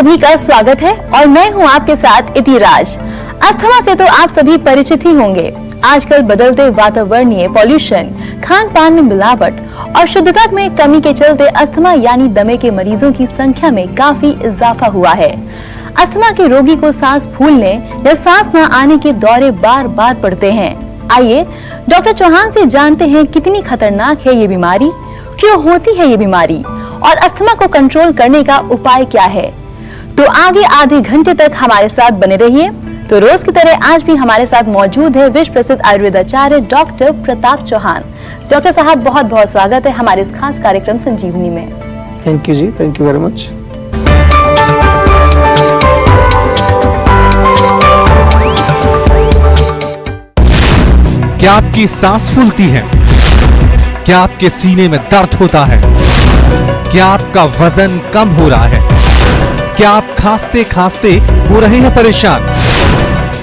सभी का स्वागत है और मैं हूं आपके साथ इतिराज। अस्थमा से तो आप सभी परिचित ही होंगे। आजकल बदलते वातावरणीय पॉल्यूशन, खान पान में मिलावट और शुद्धता में कमी के चलते अस्थमा यानी दमे के मरीजों की संख्या में काफी इजाफा हुआ है। अस्थमा के रोगी को सांस फूलने या सांस न आने के दौरे बार बार पड़ते हैं। आइए डॉक्टर चौहान से जानते हैं कितनी खतरनाक है ये बीमारी, क्यों होती है ये बीमारी और अस्थमा को कंट्रोल करने का उपाय क्या है। तो आगे आधे घंटे तक हमारे साथ बने रहिए। तो रोज की तरह आज भी हमारे साथ मौजूद है विश्व प्रसिद्ध आयुर्वेदाचार्य डॉक्टर प्रताप चौहान। डॉक्टर साहब, बहुत बहुत स्वागत है हमारे इस खास कार्यक्रम संजीवनी में। Thank you ji, thank you very much. क्या आपकी सांस फूलती है? क्या आपके सीने में दर्द होता है? क्या आपका वजन कम हो रहा है? क्या आप खांसते खांसते हो रहे हैं परेशान?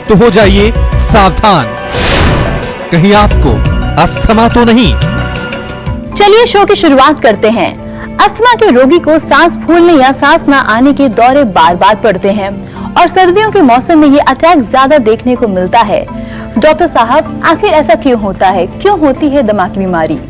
तो हो जाइए सावधान, कहीं आपको अस्थमा तो नहीं। चलिए शो की शुरुआत करते हैं। अस्थमा के रोगी को सांस फूलने या सांस न आने के दौरे बार बार पड़ते हैं और सर्दियों के मौसम में ये अटैक ज्यादा देखने को मिलता है। डॉक्टर साहब, आखिर ऐसा क्यों होता है, क्यों होती है दमा की बीमारी?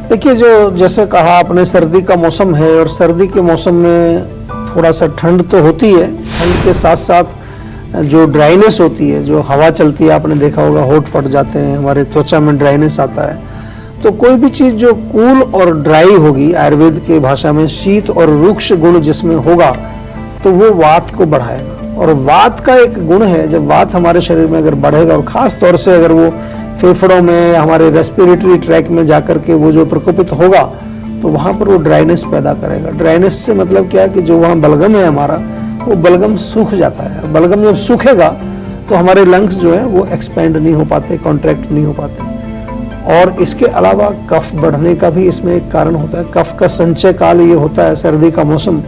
देखिए, जो जैसे कहा आपने, सर्दी का मौसम है और सर्दी के मौसम में थोड़ा सा ठंड तो होती है। ठंड के साथ साथ जो ड्राइनेस होती है, जो हवा चलती है, आपने देखा होगा होंठ फट जाते हैं, हमारे त्वचा में ड्राइनेस आता है। तो कोई भी चीज़ जो कूल और ड्राई होगी, आयुर्वेद के भाषा में शीत और रुक्ष गुण जिसमें होगा, तो वो वात को बढ़ाएगा। और वात का एक गुण है, जब वात हमारे शरीर में अगर बढ़ेगा और ख़ास तौर से अगर वो फेफड़ों में, हमारे रेस्पिरेटरी ट्रैक में जाकर के वो जो प्रकोपित होगा, तो वहाँ पर वो ड्राइनेस पैदा करेगा। ड्राइनेस से मतलब क्या है कि जो वहाँ बलगम है हमारा, वो बलगम सूख जाता है। बलगम जब सूखेगा तो हमारे लंग्स जो है वो एक्सपेंड नहीं हो पाते, कॉन्ट्रैक्ट नहीं हो पाते। और इसके अलावा कफ बढ़ने का भी इसमें एक कारण होता है। कफ का संचय काल ये होता है सर्दी का मौसम,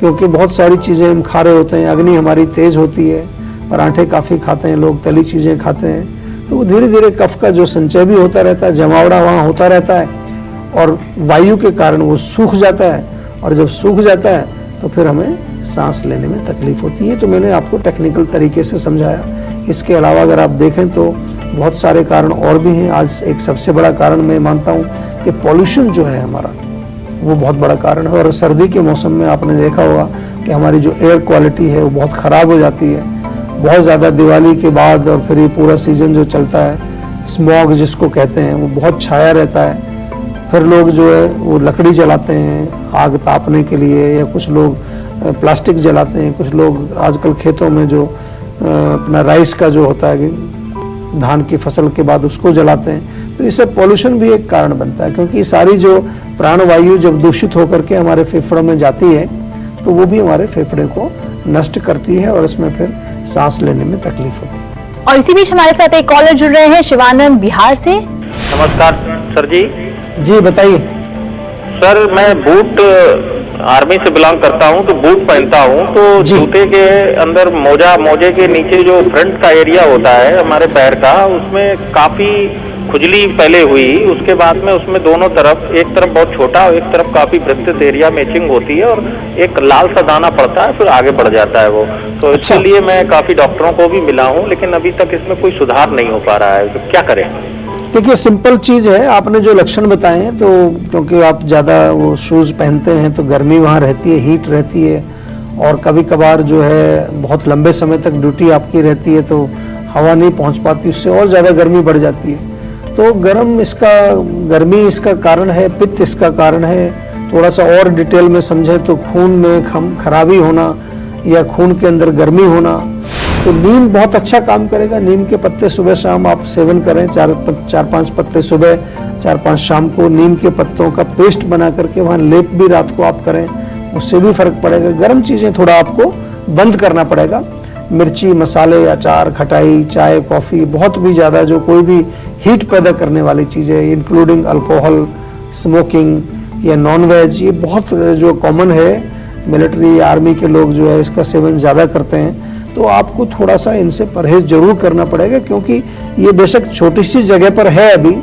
क्योंकि बहुत सारी चीज़ें हम खा रहे होते हैं, अग्नि हमारी तेज होती है, पराठे काफ़ी खाते हैं लोग, तली चीज़ें खाते हैं, तो वो धीरे धीरे कफ का जो संचय भी होता रहता है, जमावड़ा वहाँ होता रहता है और वायु के कारण वो सूख जाता है। और जब सूख जाता है तो फिर हमें सांस लेने में तकलीफ होती है। तो मैंने आपको टेक्निकल तरीके से समझाया। इसके अलावा अगर आप देखें तो बहुत सारे कारण और भी हैं। आज एक सबसे बड़ा कारण मैं मानता हूँ कि पॉल्यूशन जो है हमारा, वो बहुत बड़ा कारण है। और सर्दी के मौसम में आपने देखा होगा कि हमारी जो एयर क्वालिटी है वो बहुत ख़राब हो जाती है। बहुत ज़्यादा दिवाली के बाद और फिर ये पूरा सीज़न जो चलता है, स्मॉग जिसको कहते हैं, वो बहुत छाया रहता है। फिर लोग जो है वो लकड़ी जलाते हैं आग तापने के लिए, या कुछ लोग प्लास्टिक जलाते हैं। कुछ लोग आजकल खेतों में जो अपना राइस का जो होता है, धान की फसल के बाद उसको जलाते हैं। तो इससे पॉल्यूशन भी एक कारण बनता है, क्योंकि सारी जो प्राणवायु जब दूषित होकर के हमारे फेफड़ों में जाती है तो वो भी हमारे फेफड़े को नष्ट करती है और इसमें फिर सांस लेने में तकलीफ होती है। और इसी बीच हमारे साथ एक कॉलर जुड़ रहे हैं, शिवानंद बिहार से। नमस्कार सर जी। जी बताइए। सर, मैं बूट आर्मी से बिलोंग करता हूं, तो बूट पहनता हूं, तो जूते के अंदर मोजे के नीचे जो फ्रंट का एरिया होता है हमारे पैर का, उसमें काफी खुजली पहले हुई। उसके बाद में उसमें दोनों तरफ, एक तरफ बहुत छोटा और एक तरफ काफी विस्तृत एरिया में इचिंग होती है और एक लाल सा दाना पड़ता है, फिर आगे बढ़ जाता है वो। तो इसके लिए मैं काफी डॉक्टरों को भी मिला हूं, लेकिन अभी तक इसमें कोई सुधार नहीं हो पा रहा है। तो क्या करें? देखिए, सिंपल चीज़ है। आपने जो लक्षण बताए हैं, तो क्योंकि आप ज़्यादा वो शूज़ पहनते हैं तो गर्मी वहाँ रहती है, हीट रहती है, और कभी कभार जो है बहुत लंबे समय तक ड्यूटी आपकी रहती है तो हवा नहीं पहुँच पाती, उससे और ज़्यादा गर्मी बढ़ जाती है। तो गर्मी इसका कारण है, पित्त इसका कारण है। थोड़ा सा और डिटेल में समझें तो खून में खराबी होना या खून के अंदर गर्मी होना। तो नीम बहुत अच्छा काम करेगा। नीम के पत्ते सुबह शाम आप सेवन करें, 4-5 पत्ते सुबह, 4-5 शाम को। नीम के पत्तों का पेस्ट बना करके वहाँ लेप भी रात को आप करें, उससे भी फर्क पड़ेगा। गर्म चीज़ें थोड़ा आपको बंद करना पड़ेगा। मिर्ची, मसाले, अचार, खटाई, चाय, कॉफ़ी, बहुत भी ज़्यादा जो कोई भी हीट पैदा करने वाली चीज़ें, इंक्लूडिंग अल्कोहल, स्मोकिंग या नॉनवेज, ये बहुत जो कॉमन है, मिलिट्री आर्मी के लोग जो है इसका सेवन ज़्यादा करते हैं। तो आपको थोड़ा सा इनसे परहेज जरूर करना पड़ेगा, क्योंकि ये बेशक छोटी सी जगह पर है अभी,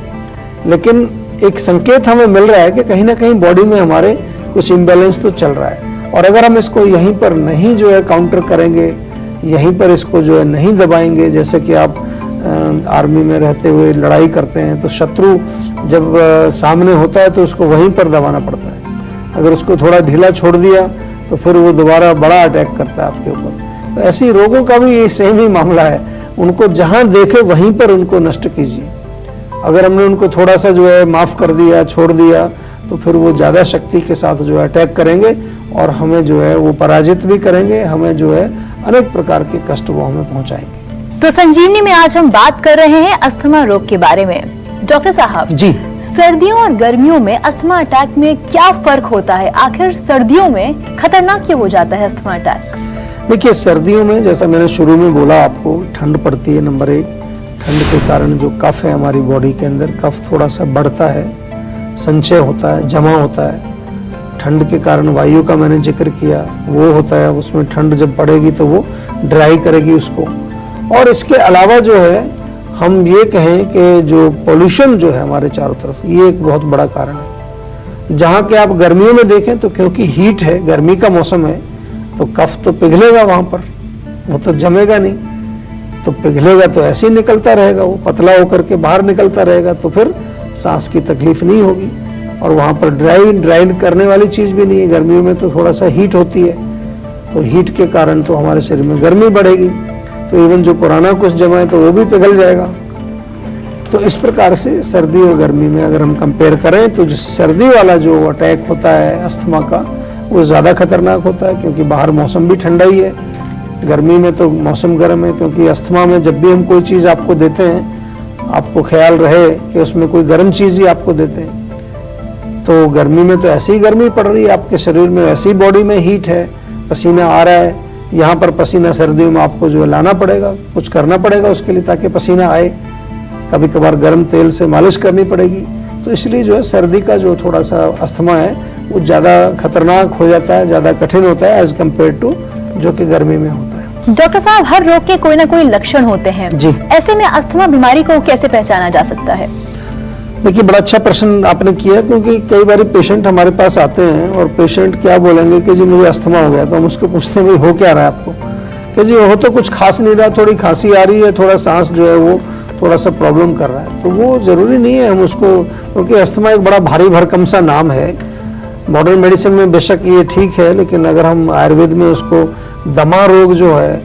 लेकिन एक संकेत हमें मिल रहा है कि कहीं ना कहीं बॉडी में हमारे कुछ इम्बैलेंस तो चल रहा है। और अगर हम इसको यहीं पर नहीं जो है काउंटर करेंगे, यहीं पर इसको जो है नहीं दबाएंगे, जैसे कि आप आर्मी में रहते हुए लड़ाई करते हैं तो शत्रु जब सामने होता है तो उसको वहीं पर दबाना पड़ता है। अगर उसको थोड़ा ढीला छोड़ दिया तो फिर वो दोबारा बड़ा अटैक करता है आपके ऊपर। तो ऐसी रोगों का भी ये सेम ही मामला है, उनको जहाँ देखे वहीं पर उनको नष्ट कीजिए। अगर हमने उनको थोड़ा सा जो है माफ़ कर दिया, छोड़ दिया, तो फिर वो ज़्यादा शक्ति के साथ जो है अटैक करेंगे और हमें जो है वो पराजित भी करेंगे, हमें जो है अनेक प्रकार के कष्ट वो हमें पहुंचाएंगे। तो संजीवनी में आज हम बात कर रहे हैं अस्थमा रोग के बारे में। डॉक्टर साहब जी, सर्दियों और गर्मियों में अस्थमा अटैक में क्या फर्क होता है? आखिर सर्दियों में खतरनाक क्यों हो जाता है अस्थमा अटैक? देखिए सर्दियों में जैसा मैंने शुरू में बोला आपको, ठंड पड़ती है। नंबर 1, ठंड के कारण जो कफ है हमारी बॉडी के अंदर, कफ थोड़ा सा बढ़ता है, संचय होता है, जमा होता है। ठंड के कारण वायु का मैंने जिक्र किया, वो होता है, उसमें ठंड जब पड़ेगी तो वो ड्राई करेगी उसको। और इसके अलावा जो है हम ये कहें कि जो पोल्यूशन जो है हमारे चारों तरफ, ये एक बहुत बड़ा कारण है। जहाँ के आप गर्मियों में देखें तो क्योंकि हीट है, गर्मी का मौसम है, तो कफ तो पिघलेगा वहाँ पर, वो तो जमेगा नहीं, तो पिघलेगा तो ऐसे ही निकलता रहेगा, वो पतला होकर के बाहर निकलता रहेगा, तो फिर सांस की तकलीफ नहीं होगी। और वहाँ पर ड्राई करने वाली चीज़ भी नहीं है। गर्मियों में तो थोड़ा सा हीट होती है, तो हीट के कारण तो हमारे शरीर में गर्मी बढ़ेगी, तो इवन जो पुराना कुछ जमा है तो वो भी पिघल जाएगा। तो इस प्रकार से सर्दी और गर्मी में अगर हम कंपेयर करें तो जो सर्दी वाला जो अटैक होता है अस्थमा का, वो ज़्यादा खतरनाक होता है, क्योंकि बाहर मौसम भी ठंडा ही है। गर्मी में तो मौसम गर्म है, क्योंकि अस्थमा में जब भी हम कोई चीज़ आपको देते हैं, आपको ख्याल रहे कि उसमें कोई गर्म चीज़ ही आपको देते हैं। तो गर्मी में तो ऐसी ही गर्मी पड़ रही है आपके शरीर में, ऐसी बॉडी में हीट है, पसीना आ रहा है, यहाँ पर पसीना सर्दियों में आपको जो है लाना पड़ेगा, कुछ करना पड़ेगा उसके लिए ताकि पसीना आए। कभी कभार गर्म तेल से मालिश करनी पड़ेगी। तो इसलिए जो है सर्दी का जो थोड़ा सा अस्थमा है वो ज़्यादा खतरनाक हो जाता है, ज़्यादा कठिन होता है एज कम्पेयर टू जो कि गर्मी में होता है। डॉक्टर साहब, हर रोग के कोई ना कोई लक्षण होते हैं जी। ऐसे में अस्थमा बीमारी को कैसे पहचाना जा सकता है? देखिए बड़ा अच्छा प्रश्न आपने किया, क्योंकि कई बार पेशेंट हमारे पास आते हैं और पेशेंट क्या बोलेंगे कि जी मुझे अस्थमा हो गया, तो हम उसको पूछते हैं भाई हो क्या रहा है आपको, कि जी हो तो कुछ खास नहीं रहा, थोड़ी खांसी आ रही है, थोड़ा सांस जो है वो थोड़ा सा प्रॉब्लम कर रहा है। तो वो ज़रूरी नहीं है हम उसको, क्योंकि अस्थमा एक बड़ा भारी भरकम सा नाम है। मॉडर्न मेडिसिन में बेशक ये ठीक है, लेकिन अगर हम आयुर्वेद में उसको दमा रोग जो है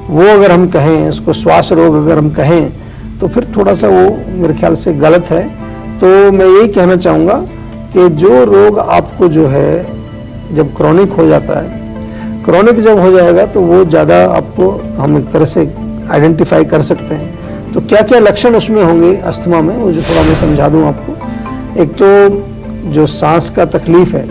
वो अगर हम कहें, उसको श्वास रोग अगर हम कहें, तो फिर थोड़ा सा वो मेरे ख्याल से गलत है। तो मैं यही कहना चाहूँगा कि जो रोग आपको जो है जब क्रॉनिक हो जाता है, क्रॉनिक जब हो जाएगा तो वो ज़्यादा आपको हम एक तरह से आइडेंटिफाई कर सकते हैं। तो क्या क्या लक्षण उसमें होंगे अस्थमा में, वो जो थोड़ा मैं समझा दूँ आपको। एक तो जो सांस का तकलीफ है,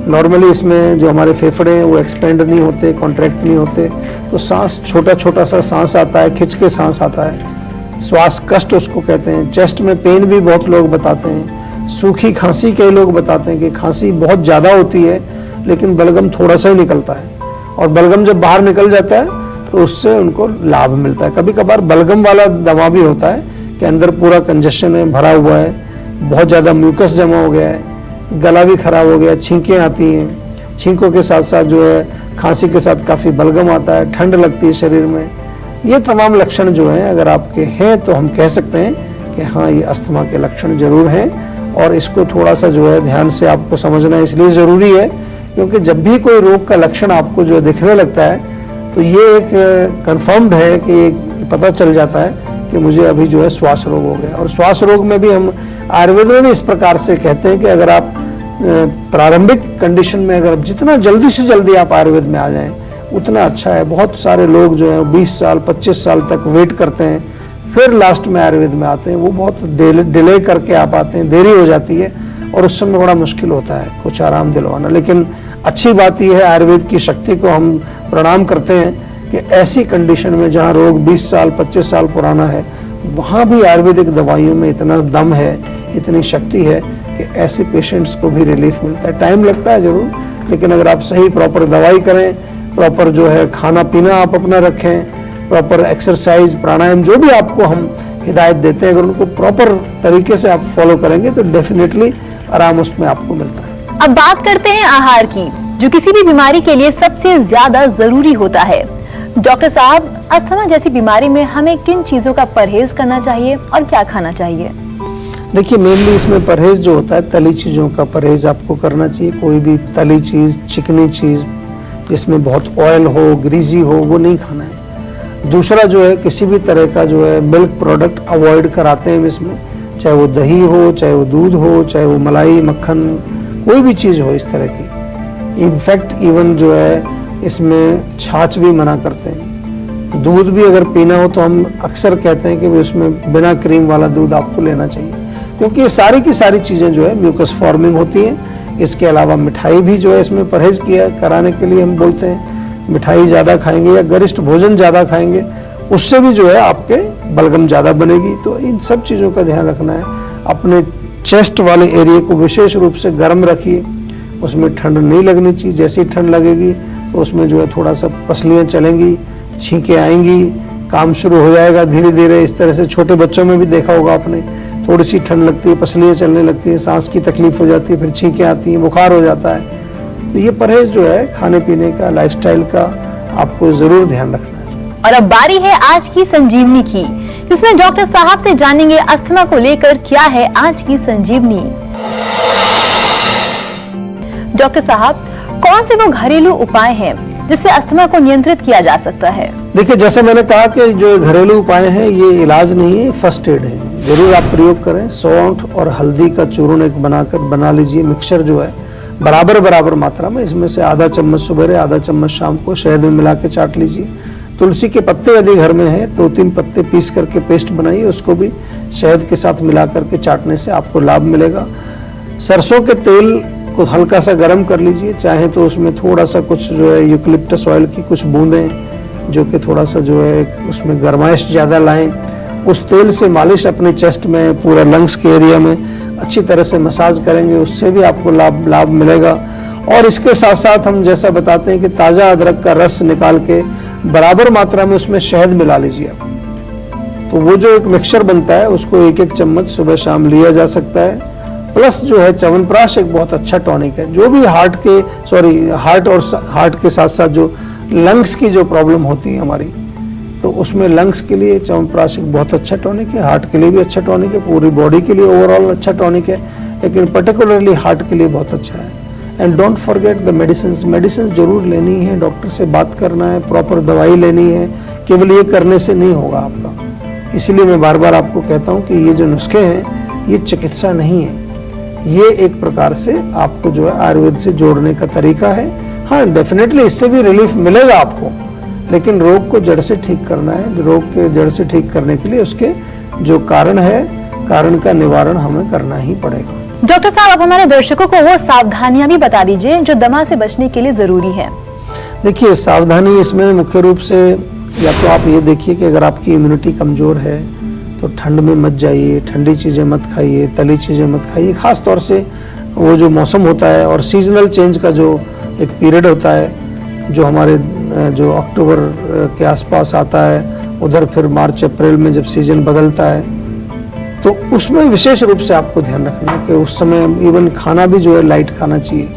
नॉर्मली इसमें जो हमारे फेफड़े हैं वो एक्सपेंड नहीं होते, कॉन्ट्रैक्ट नहीं होते, तो सांस छोटा छोटा सा सांस आता है, खिंच के सांस आता है, श्वास कष्ट उसको कहते हैं। चेस्ट में पेन भी बहुत लोग बताते हैं। सूखी खांसी कई लोग बताते हैं कि खांसी बहुत ज़्यादा होती है लेकिन बलगम थोड़ा सा ही निकलता है, और बलगम जब बाहर निकल जाता है तो उससे उनको लाभ मिलता है। कभी कभार बलगम वाला दमा भी होता है कि अंदर पूरा कंजेशन है, भरा हुआ है, बहुत ज़्यादा म्यूकस जमा हो गया है, गला भी खराब हो गया, छींकें आती हैं, छींकों के साथ साथ जो है खांसी के साथ काफ़ी बलगम आता है, ठंड लगती है शरीर में। ये तमाम लक्षण जो हैं अगर आपके हैं तो हम कह सकते हैं कि हाँ ये अस्थमा के लक्षण जरूर हैं, और इसको थोड़ा सा जो है ध्यान से आपको समझना इसलिए ज़रूरी है क्योंकि जब भी कोई रोग का लक्षण आपको जो दिखने लगता है तो ये एक कंफर्म्ड है कि पता चल जाता है कि मुझे अभी जो है श्वास रोग हो गया। और श्वास रोग में भी हम आयुर्वेद में भी इस प्रकार से कहते हैं कि अगर आप प्रारंभिक कंडीशन में अगर जितना जल्दी से जल्दी आप आयुर्वेद में आ जाएं उतना अच्छा है। बहुत सारे लोग जो हैं 20 साल 25 साल तक वेट करते हैं, फिर लास्ट में आयुर्वेद में आते हैं, वो बहुत डिले करके आप आते हैं, देरी हो जाती है और उस समय बड़ा मुश्किल होता है कुछ आराम दिलवाना। लेकिन अच्छी बात यह है, आयुर्वेद की शक्ति को हम प्रणाम करते हैं कि ऐसी कंडीशन में जहाँ रोग 20 साल 25 साल पुराना है, वहाँ भी आयुर्वेदिक दवाइयों में इतना दम है, इतनी शक्ति है कि ऐसे पेशेंट्स को भी रिलीफ मिलता है। टाइम लगता है जरूर, लेकिन अगर आप सही प्रॉपर दवाई करें, प्रॉपर जो है खाना पीना आप अपना रखें, प्रॉपर एक्सरसाइज प्राणायाम जो भी आपको हम हिदायत देते हैं, अगर उनको प्रॉपर तरीके से आप फॉलो करेंगे तो डेफिनेटली आराम उसमें आपको मिलता है। अब बात करते हैं आहार की। जो किसी भी बीमारी के लिए सबसे ज्यादा जरूरी होता है। डॉक्टर साहब, अस्थमा जैसी बीमारी में हमें किन चीजों का परहेज करना चाहिए और क्या खाना चाहिए? देखिए, मेनली इसमें परहेज जो होता है, तली चीज़ों का परहेज आपको करना चाहिए। कोई भी तली चीज़, चिकनी चीज़ जिसमें बहुत ऑयल हो, ग्रीजी हो, वो नहीं खाना है। दूसरा जो है, किसी भी तरह का जो है मिल्क प्रोडक्ट अवॉइड कराते हैं इसमें, चाहे वो दही हो, चाहे वो दूध हो, चाहे वो मलाई, मक्खन, कोई भी चीज़ हो इस तरह की। इनफैक्ट इवन जो है इसमें छाछ भी मना करते हैं। दूध भी अगर पीना हो तो हम अक्सर कहते हैं कि उसमें बिना क्रीम वाला दूध आपको लेना चाहिए, क्योंकि ये सारी की सारी चीज़ें जो है म्यूकस फॉर्मिंग होती हैं। इसके अलावा मिठाई भी जो है इसमें परहेज किया कराने के लिए हम बोलते हैं। मिठाई ज़्यादा खाएंगे या गरिष्ठ भोजन ज़्यादा खाएंगे, उससे भी जो है आपके बलगम ज़्यादा बनेगी। तो इन सब चीज़ों का ध्यान रखना है। अपने चेस्ट वाले एरिया को विशेष रूप से गर्म रखिए, उसमें ठंड नहीं लगनी चाहिए। जैसी ठंड लगेगी तो उसमें जो है थोड़ा सा पसलियाँ चलेंगी, छींकें आएंगी, काम शुरू हो जाएगा धीरे धीरे। इस तरह से छोटे बच्चों में भी देखा होगा आपने, थोड़ी सी ठंड लगती है, पसलियाँ चलने लगती है, सांस की तकलीफ हो जाती है, फिर छींकें आती हैं, बुखार हो जाता है। तो ये परहेज जो है खाने पीने का, लाइफस्टाइल का, आपको जरूर ध्यान रखना है। और अब बारी है आज की संजीवनी की, जिसमें डॉक्टर साहब से जानेंगे अस्थमा को लेकर क्या है आज की संजीवनी। डॉक्टर साहब, कौन से वो घरेलू उपाय हैं जिससे अस्थमा को नियंत्रित किया जा सकता है? देखिए, जैसे मैंने कहा कि जो घरेलू उपाय हैं ये इलाज नहीं है, फर्स्ट एड है। जरूर आप प्रयोग करें। सौंठ और हल्दी का चूर्ण एक बना लीजिए, मिक्सचर जो है बराबर मात्रा में। इसमें से आधा चम्मच सुबह, आधा चम्मच शाम को शहद में मिला के चाट लीजिए। तुलसी के पत्ते यदि घर में है, 2-3 पत्ते पीस करके पेस्ट बनाइए, उसको भी शहद के साथ मिला करके चाटने से आपको लाभ मिलेगा। सरसों के तेल को हल्का सा गर्म कर लीजिए, चाहे तो उसमें थोड़ा सा कुछ जो है यूकलिप्टस ऑयल की कुछ बूंदें जो कि थोड़ा सा जो है उसमें गर्माइश ज़्यादा लाएं। उस तेल से मालिश अपने चेस्ट में, पूरा लंग्स के एरिया में अच्छी तरह से मसाज करेंगे, उससे भी आपको लाभ मिलेगा। और इसके साथ साथ हम जैसा बताते हैं कि ताज़ा अदरक का रस निकाल के बराबर मात्रा में उसमें शहद मिला लीजिए आप, तो वो जो एक मिक्सचर बनता है उसको 1-1 चम्मच सुबह शाम लिया जा सकता है। प्लस जो है च्यवनप्राश एक बहुत अच्छा टॉनिक है, जो भी हार्ट के साथ साथ जो लंग्स की जो प्रॉब्लम होती है हमारी, तो उसमें लंग्स के लिए च्यवनप्राश एक बहुत अच्छा टॉनिक है। हार्ट के लिए भी अच्छा टॉनिक है, पूरी बॉडी के लिए ओवरऑल अच्छा टॉनिक है, लेकिन पर्टिकुलरली हार्ट के लिए बहुत अच्छा है। And don't forget the medicine जरूर लेनी है, डॉक्टर से बात करना है, प्रॉपर दवाई लेनी है। केवल ये करने से नहीं होगा आपका। इसलिए मैं बार बार आपको कहता हूँ कि ये जो नुस्खे हैं ये चिकित्सा नहीं है, ये एक प्रकार से आपको जो है आयुर्वेद से जोड़ने का तरीका है। हाँ, डेफिनेटली इससे भी रिलीफ मिलेगा आपको, लेकिन रोग को जड़ से ठीक करना है। रोग के जड़ से ठीक करने के लिए उसके जो कारण है, कारण का निवारण हमें करना ही पड़ेगा। डॉक्टर साहब, आप हमारे दर्शकों को वो सावधानियां भी बता दीजिए जो दमा से बचने के लिए जरूरी है। देखिए, सावधानी इसमें मुख्य रूप से या तो आप ये देखिए कि अगर आपकी इम्यूनिटी कमजोर है तो ठंड में मत जाइए, ठंडी चीज़ें मत खाइए, तली चीज़ें मत खाइए। खास तौर से वो जो मौसम होता है और सीजनल चेंज का जो एक पीरियड होता है, जो हमारे जो अक्टूबर के आसपास आता है, उधर फिर मार्च अप्रैल में जब सीजन बदलता है, तो उसमें विशेष रूप से आपको ध्यान रखना है कि उस समय इवन खाना भी जो है लाइट खाना चाहिए।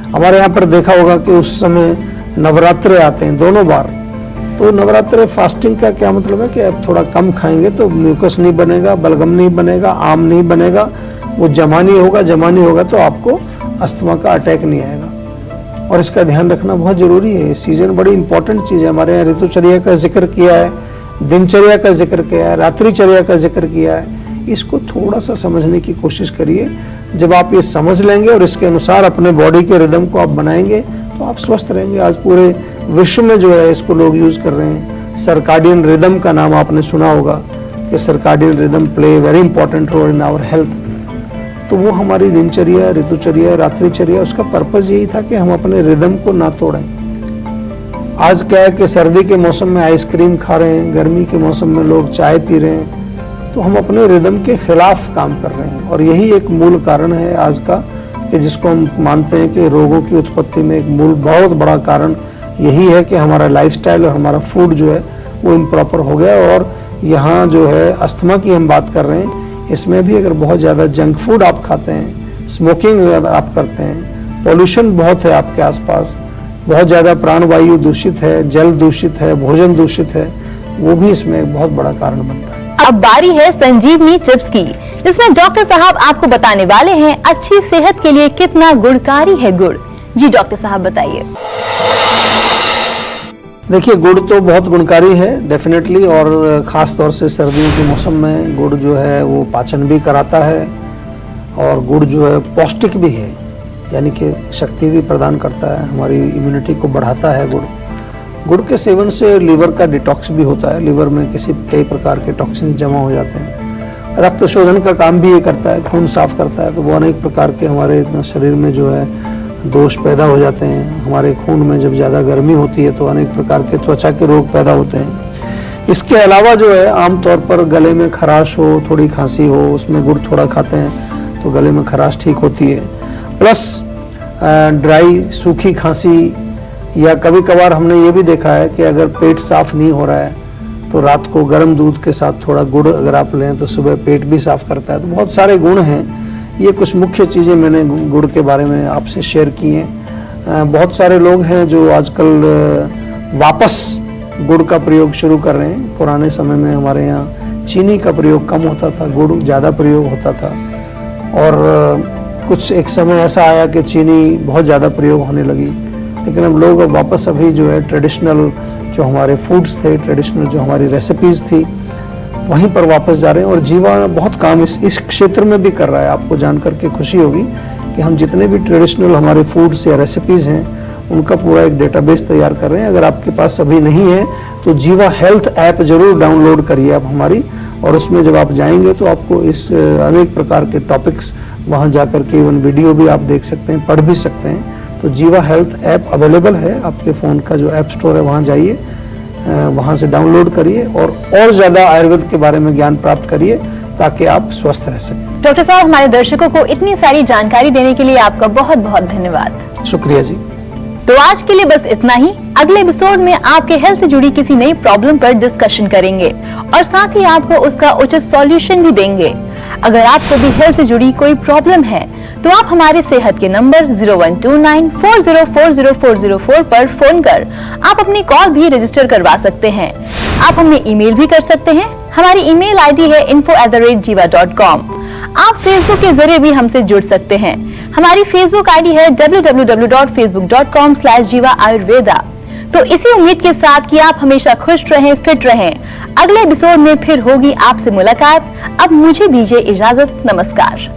हमारे यहाँ पर देखा होगा कि उस समय नवरात्रे आते हैं दोनों बार, तो नवरात्रे फास्टिंग का क्या मतलब है कि आप थोड़ा कम खाएंगे तो म्यूकस नहीं बनेगा, बलगम नहीं बनेगा, आम नहीं बनेगा, वो जमा नहीं होगा तो आपको अस्थमा का अटैक नहीं आएगा। और इसका ध्यान रखना बहुत जरूरी है। सीजन बड़ी इंपॉर्टेंट चीज़ है। हमारे यहाँ ऋतुचर्या का जिक्र किया है, दिनचर्या का जिक्र किया है, रात्रिचर्या का जिक्र किया है। इसको थोड़ा सा समझने की कोशिश करिए। जब आप ये समझ लेंगे और इसके अनुसार अपने बॉडी के रिदम को आप बनाएंगे तो आप स्वस्थ रहेंगे। आज पूरे विश्व में जो है इसको लोग यूज कर रहे हैं। सर्काडियन रिदम का नाम आपने सुना होगा कि circadian rhythm play very important role in our health. तो वो हमारी दिनचर्या, ऋतुचर्या, रात्रिचर्या, उसका पर्पज यही था कि हम अपने रिदम को ना तोड़ें। आज क्या है कि सर्दी के मौसम में आइसक्रीम खा रहे हैं, गर्मी के मौसम में लोग चाय पी रहे हैं, तो हम अपने रिदम के खिलाफ काम कर रहे हैं। और यही एक मूल कारण है आज का कि जिसको हम मानते हैं कि रोगों की उत्पत्ति में एक मूल बहुत बड़ा कारण यही है कि हमारा लाइफस्टाइल और हमारा फूड जो है वो इम्प्रॉपर हो गया। और यहाँ जो है अस्थमा की हम बात कर रहे हैं, इसमें भी अगर बहुत ज़्यादा जंक फूड आप खाते हैं, स्मोकिंग अगर आप करते हैं, पॉल्यूशन बहुत है आपके आसपास, बहुत ज़्यादा प्राणवायु दूषित है, जल दूषित है, भोजन दूषित है, वो भी इसमें एक बहुत बड़ा कारण बनता है। अब बारी है संजीवनी टिप्स की, जिसमें डॉक्टर साहब आपको बताने वाले हैं अच्छी सेहत के लिए कितना गुणकारी है गुड़। जी डॉक्टर साहब बताइए। देखिए, गुड़ तो बहुत गुणकारी है डेफिनेटली, और ख़ास तौर से सर्दियों के मौसम में गुड़ जो है वो पाचन भी कराता है, और गुड़ जो है पौष्टिक भी है, यानी कि शक्ति भी प्रदान करता है, हमारी इम्यूनिटी को बढ़ाता है गुड़। गुड़ के सेवन से लीवर का डिटॉक्स भी होता है, लीवर में कई प्रकार के टॉक्सिन जमा हो जाते हैं। रक्त शोधन का काम भी ये करता है, खून साफ करता है, तो वो अनेक प्रकार के हमारे शरीर में जो है दोष पैदा हो जाते हैं। हमारे खून में जब ज़्यादा गर्मी होती है तो अनेक प्रकार के त्वचा के रोग पैदा होते हैं। इसके अलावा जो है आमतौर पर गले में खराश हो, थोड़ी खांसी हो, उसमें गुड़ थोड़ा खाते हैं तो गले में खराश ठीक होती है। प्लस ड्राई सूखी खांसी, या कभी कभार हमने ये भी देखा है कि अगर पेट साफ नहीं हो रहा है तो रात को गर्म दूध के साथ थोड़ा गुड़ अगर आप लें तो सुबह पेट भी साफ करता है। तो बहुत सारे गुण हैं। ये कुछ मुख्य चीज़ें मैंने गुड़ के बारे में आपसे शेयर की हैं। बहुत सारे लोग हैं जो आजकल वापस गुड़ का प्रयोग शुरू कर रहे हैं। पुराने समय में हमारे यहाँ चीनी का प्रयोग कम होता था, गुड़ ज़्यादा प्रयोग होता था, और कुछ एक समय ऐसा आया कि चीनी बहुत ज़्यादा प्रयोग होने लगी। लेकिन अब लोग वापस अभी जो है ट्रेडिशनल जो हमारे फूड्स थे, ट्रेडिशनल जो हमारी रेसिपीज़ थी, वहीं पर वापस जा रहे हैं। और जीवा बहुत काम इस क्षेत्र में भी कर रहा है। आपको जानकर के खुशी होगी कि हम जितने भी ट्रेडिशनल हमारे फूड्स या रेसिपीज़ हैं उनका पूरा एक डेटाबेस तैयार कर रहे हैं। अगर आपके पास अभी नहीं है तो जीवा हेल्थ ऐप जरूर डाउनलोड करिए आप हमारी, और उसमें जब आप जाएंगे तो आपको इस अनेक प्रकार के टॉपिक्स वहाँ जा कर के इवन वीडियो भी आप देख सकते हैं, पढ़ भी सकते हैं। तो जीवा हेल्थ ऐप अवेलेबल है, आपके फ़ोन का जो ऐप स्टोर है वहाँ जाइए, वहाँ से डाउनलोड करिए और ज़्यादा आयुर्वेद के बारे में ज्ञान प्राप्त करिए ताकि आप स्वस्थ रह सकें। डॉक्टर साहब, हमारे दर्शकों को इतनी सारी जानकारी देने के लिए आपका बहुत बहुत धन्यवाद। शुक्रिया जी। तो आज के लिए बस इतना ही। अगले एपिसोड में आपके हेल्थ से जुड़ी किसी नई प्रॉब्लम पर डिस्कशन करेंगे और साथ ही आपको उसका उचित सॉल्यूशन भी देंगे। अगर आपको भी हेल्थ से जुड़ी कोई प्रॉब्लम है तो आप हमारे सेहत के नंबर 0129404004 पर फोन कर आप अपनी कॉल भी रजिस्टर करवा सकते हैं। आप हमें ईमेल भी कर सकते हैं। हमारी ईमेल आईडी है info@jiva.com। आप फेसबुक के जरिए भी हमसे जुड़ सकते हैं। हमारी फेसबुक आईडी है www.facebook.com/jiva ayurveda। तो इसी उम्मीद के साथ कि आप हमेशा खुश रहें, फिट रहें, अगले एपिसोड में फिर होगी आपसे मुलाकात। अब मुझे दीजिए इजाजत। नमस्कार।